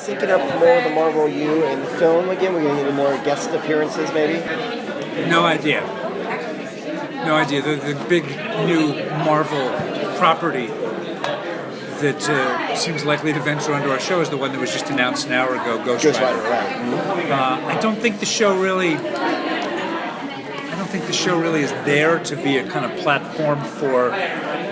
syncing up more of the Marvel U in the film again? We're going to get more guest appearances, maybe? No idea. No idea. The big new Marvel property that seems likely to venture onto our show is the one that was just announced an hour ago, Ghost Rider. Right. Mm-hmm. I don't think the show really is there to be a kind of platform for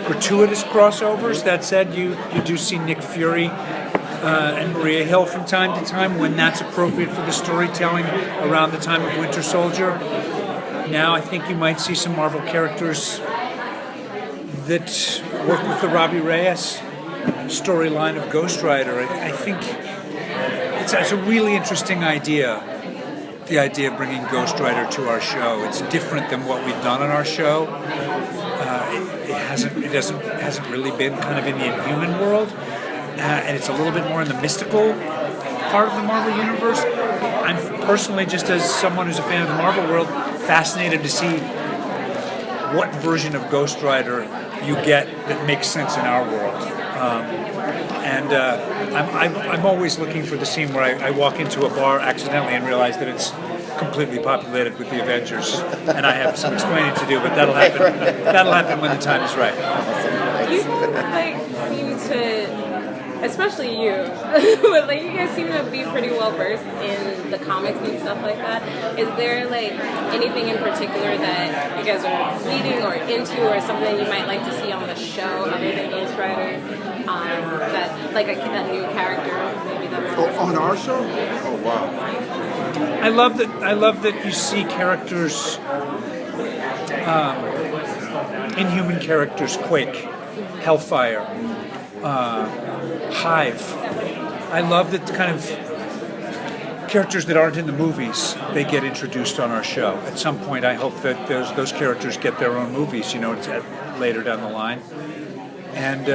gratuitous crossovers. That said, you do see Nick Fury and Maria Hill from time to time when that's appropriate for the storytelling around the time of Winter Soldier. Now I think you might see some Marvel characters that work with the Robbie Reyes storyline of Ghost Rider. I think it's a really interesting idea, the idea of bringing Ghost Rider to our show. It's different than what we've done on our show. It hasn't really been kind of in the Inhuman world, and it's a little bit more in the mystical part of the Marvel universe. I'm personally, just as someone who's a fan of the Marvel world, fascinated to see what version of Ghost Rider you get that makes sense in our world. I'm always looking for the scene where I walk into a bar accidentally and realize that it's completely populated with the Avengers, and I have some explaining to do, but that'll happen. That'll happen when the time is right. You seem to, especially you, but you guys seem to be pretty well versed in the comics and stuff like that. Is there anything in particular that you guys are reading or into, or something you might like to see on the show other than Ghost Rider? That new character, maybe that. On our show? Oh wow! I love that you see characters, Inhuman characters, Quake, Hellfire, Hive. I love that kind of characters that aren't in the movies, they get introduced on our show. At some point, I hope that those characters get their own movies. Later down the line, and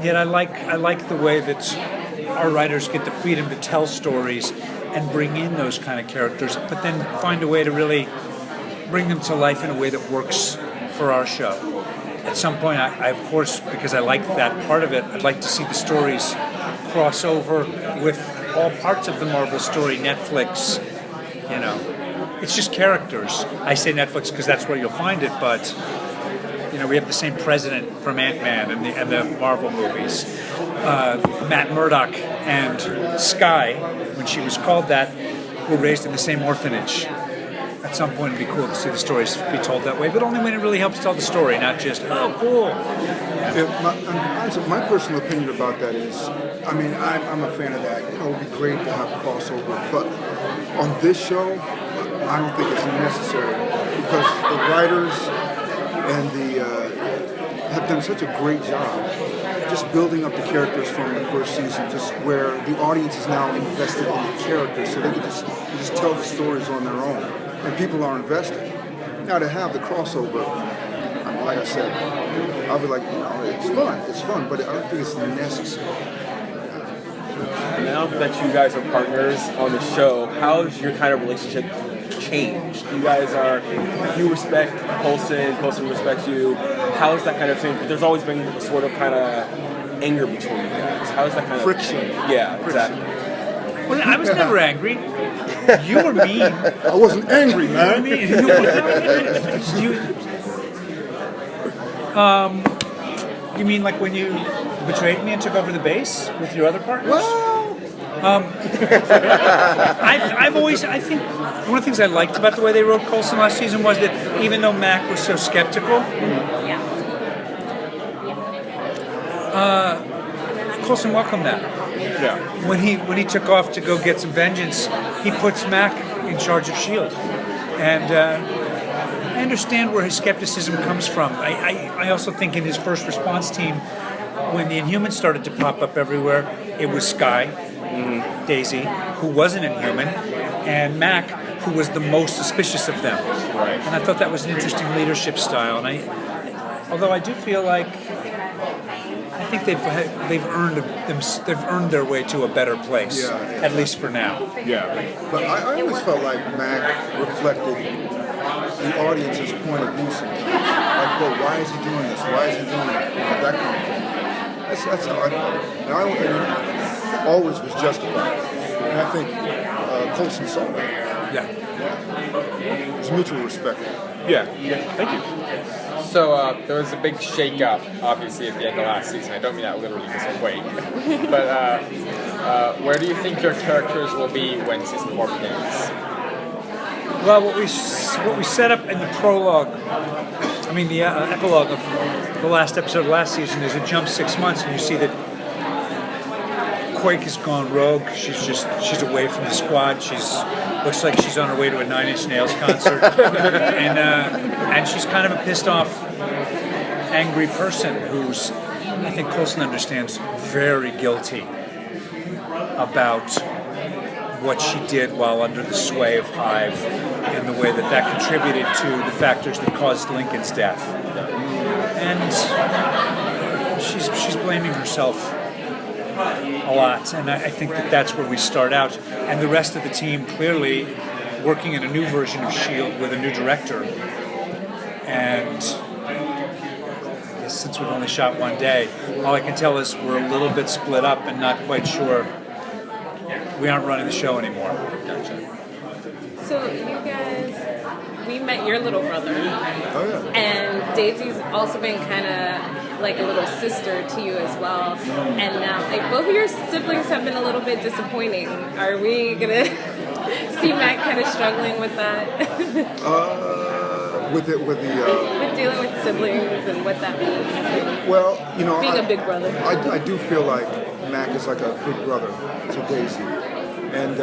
yet I like the way that our writers get the freedom to tell stories and bring in those kind of characters, but then find a way to really bring them to life in a way that works for our show. At some point, I of course, because I like that part of it, I'd like to see the stories cross over with all parts of the Marvel story. Netflix, it's just characters. I say Netflix because that's where you'll find it, but we have the same president from Ant-Man and the Marvel movies. Matt Murdock and Skye, when she was called that, were raised in the same orphanage. At some point, it'd be cool to see the stories be told that way, but only when it really helps tell the story, not just, oh, cool. My personal opinion about that is, I'm a fan of that. It would be great to have a crossover, but on this show, I don't think it's necessary because the writers and have done such a great job just building up the characters from the first season, just where the audience is now invested in the characters, so they can just tell the stories on their own, and people are invested. Now to have the crossover, like I said, I'll be like, it's fun, but I don't think it's necessary. Now that you guys are partners on the show, how's your kind of relationship changed? You respect Coulson respects you. How is that kind of thing? There's always been sort of kind of anger between you guys. How is that kind of friction? Yeah, exactly. Well, I was never angry. You were mean. I wasn't angry, man. You mean like when you betrayed me and took over the base with your other partners? Well, I think one of the things I liked about the way they wrote Coulson last season was that even though Mac was so skeptical, Coulson welcomed that. Yeah. When he took off to go get some vengeance, he puts Mac in charge of S.H.I.E.L.D. And I understand where his skepticism comes from. I also think in his first response team, when the Inhumans started to pop up everywhere, it was Skye, Daisy, who was an Inhuman, and Mac, who was the most suspicious of them. Right. And I thought that was an interesting leadership style. And although I do feel like I think they've earned their way to a better place, at least for now. Yeah. But I always felt like Mac reflected the audience's point of view sometimes. Like, well, why is he doing this? Why is he doing that? That kind of thing. That's how I felt. And always was justified. And I think Coulson saw that. Yeah. It's mutual respect. Yeah. Thank you. So there was a big shake-up, obviously, at the end of last season. I don't mean that literally because of Quake. But where do you think your characters will be when season 4 begins? Well, what we set up in the prologue, I mean the epilogue of the last episode of last season, is a jump 6 months, and you see that Quake has gone rogue. She's away from the squad. Looks like she's on her way to a Nine Inch Nails concert, and she's kind of a pissed off, angry person who's, I think Coulson understands, very guilty about what she did while under the sway of Hive, and the way that contributed to the factors that caused Lincoln's death. And she's blaming herself a lot, and I think that's where we start out. And the rest of the team clearly working in a new version of S.H.I.E.L.D. with a new director. And since we've only shot one day, all I can tell is we're a little bit split up and not quite sure. We aren't running the show anymore. Gotcha. So you guys, we met your little brother. Oh, yeah. And Daisy's also been kind of like a little sister to you as well. And now, like, both of your siblings have been a little bit disappointing. Are we gonna see Matt kind of struggling with that? With with dealing with siblings and what that means. well, you know, Being a big brother. I do feel like Mac is like a big brother to Daisy. And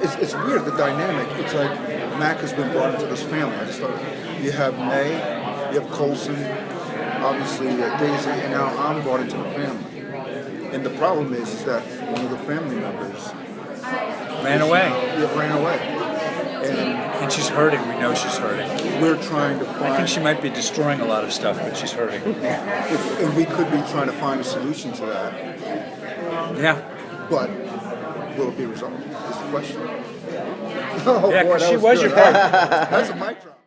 it's weird, the dynamic. It's like Mac has been brought into this family. I just thought, you have May, you have Coulson, obviously Daisy, and now I'm brought into the family. And the problem is that one of the family members Ran away. ran away. And she's hurting. We know she's hurting. We're trying to find... I think she might be destroying a lot of stuff, but she's hurting. And we could be trying to find a solution to that. Yeah. But will it be resolved? Is the question. Oh, Yeah, boy, because that she was good. your partner. That's a mic drop.